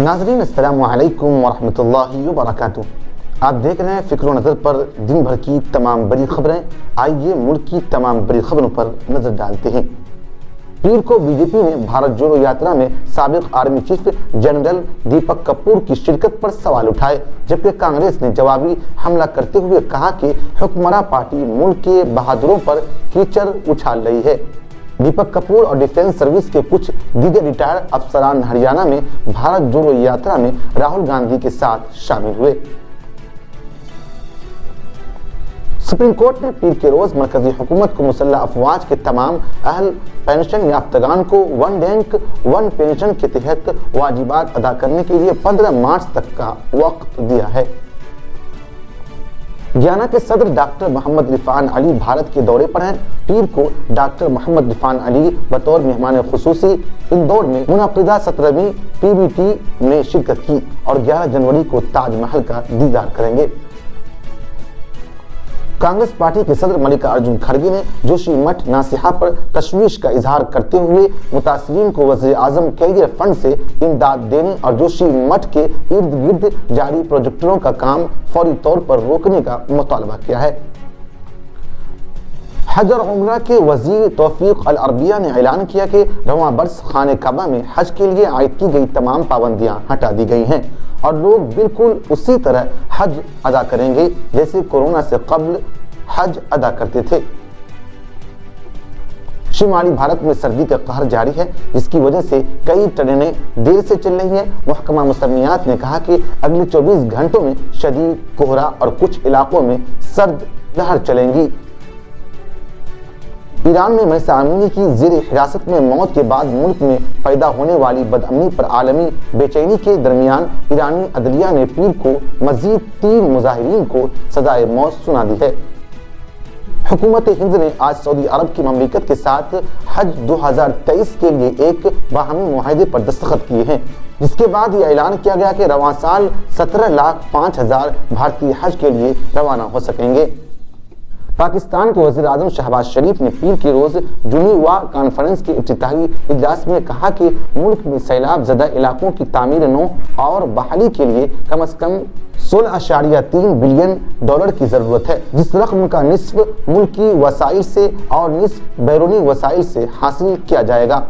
नाज़रीन अस्सलामु अलैकुम वरहमतुल्लाहि वबरकातुहू। आप देख रहे हैं फ़िक्र नज़र पर दिन भर की तमाम बड़ी खबरें। आइए मुल्क की तमाम बड़ी खबरों पर नज़र डालते हैं। पीर को बीजेपी ने भारत जोड़ो यात्रा में साबिक army chief general Deepak Kapoor की शिरकत पर सवाल उठाए, जबकि कांग्रेस ने जवाबी हमला करते हुए कहा कि हुक्मरान पार्टी मुल्क के बहादुरों पर कीचड़ उछाल रही है। दीपक कपूर और डिफेंस सर्विस के कुछ दीगर रिटायर्ड अफसरान हरियाणा में भारत जोड़ो यात्रा में राहुल गांधी के साथ शामिल हुए। सुप्रीम कोर्ट ने पीर के रोज मरकजी हुकूमत को मुसल्लह अफवाज के तमाम अहल पेंशन याफ्तगान को वन रैंक वन पेंशन के तहत वाजिबात अदा करने के लिए 15 मार्च तक का वक्त दिया है। गियाना के सदर डॉक्टर मोहम्मद इरफान अली भारत के दौरे पर हैं। पीर को डॉक्टर मोहम्मद इरफान अली बतौर मेहमान खुसूसी इंदौर में मुनक़िदा 17वीं PBT में शिरकत की और 11 जनवरी को ताजमहल का दीदार करेंगे। कांग्रेस पार्टी के सदर मल्लिकार्जुन खड़गे ने जोशी मठ नासिहा पर तशवीश का इजहार करते हुए मुतासिरीन को वज़ीर आज़म कैरियर फंड से इमदाद देने और जोशी मठ के इर्द गिर्द जारी प्रोजेक्टरों का काम फौरी तौर पर रोकने का मुतालबा किया है। हज और उम्रा के वजीर तौफीक अल अरबिया ने ऐलान किया कि रवां बरस खाने काबा में हज के लिए आयद की गई तमाम पाबंदियां हटा दी गई हैं और लोग बिल्कुल उसी तरह हज अदा करेंगे जैसे कोरोना से कब्ल हज अदा करते थे। शिमाली भारत में सर्दी का कहर जारी है, जिसकी वजह से कई ट्रेनें देर से चल रही हैं। महकमा मौसमियात ने कहा कि अगले 24 घंटों में शदीद कोहरा और कुछ इलाकों में सर्द लहर चलेंगी। ईरान में महसा अमीनी की ज़ेर हिरासत में मौत के बाद मुल्क में पैदा होने वाली बदअमनी पर आलमी बेचैनी के दरमियान ईरानी अदलिया ने पीर को मजीद 3 मुजाहिरीन को सजाए मौत सुना दी है। हुकूमत हिंद ने आज सऊदी अरब की ममलिकत के साथ हज 2023 के लिए एक बाहमी मुआहदे पर दस्तखत किए हैं, जिसके बाद यह ऐलान किया गया कि रवां साल 17,05,000 भारतीय हज के लिए रवाना हो सकेंगे। पाकिस्तान के वज़ीर आज़म शहबाज शरीफ ने पीर के रोज जुनीवा कॉन्फ्रेंस के इफ्तिताही इजलास में कहा कि मुल्क में सैलाब ज़दा इलाकों की तामीर नौ और बहाली के लिए कम से कम 16.3 बिलियन डॉलर की जरूरत है, जिस रकम का निस्फ मुल्की वसाइल से और निस्फ बैरूनी वसाइल से हासिल किया जाएगा।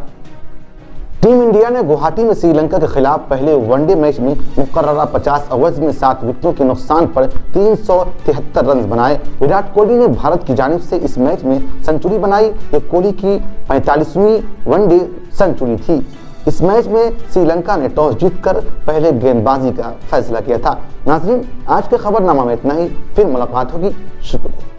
टीम इंडिया ने गुवाहाटी में श्रीलंका के खिलाफ पहले वनडे मैच में मुकर्ररा 50 ओवर्स में 7 विकेटों के नुकसान पर 373 रन बनाए। विराट कोहली ने भारत की जानिब से इस मैच में सेंचुरी बनाई। ये कोहली की 45वीं वनडे सेंचुरी थी। इस मैच में श्रीलंका ने टॉस जीतकर पहले गेंदबाजी का फैसला किया था। नाज़रीन, आज के खबरनामा में इतना ही। फिर मुलाकात होगी। शुक्रिया।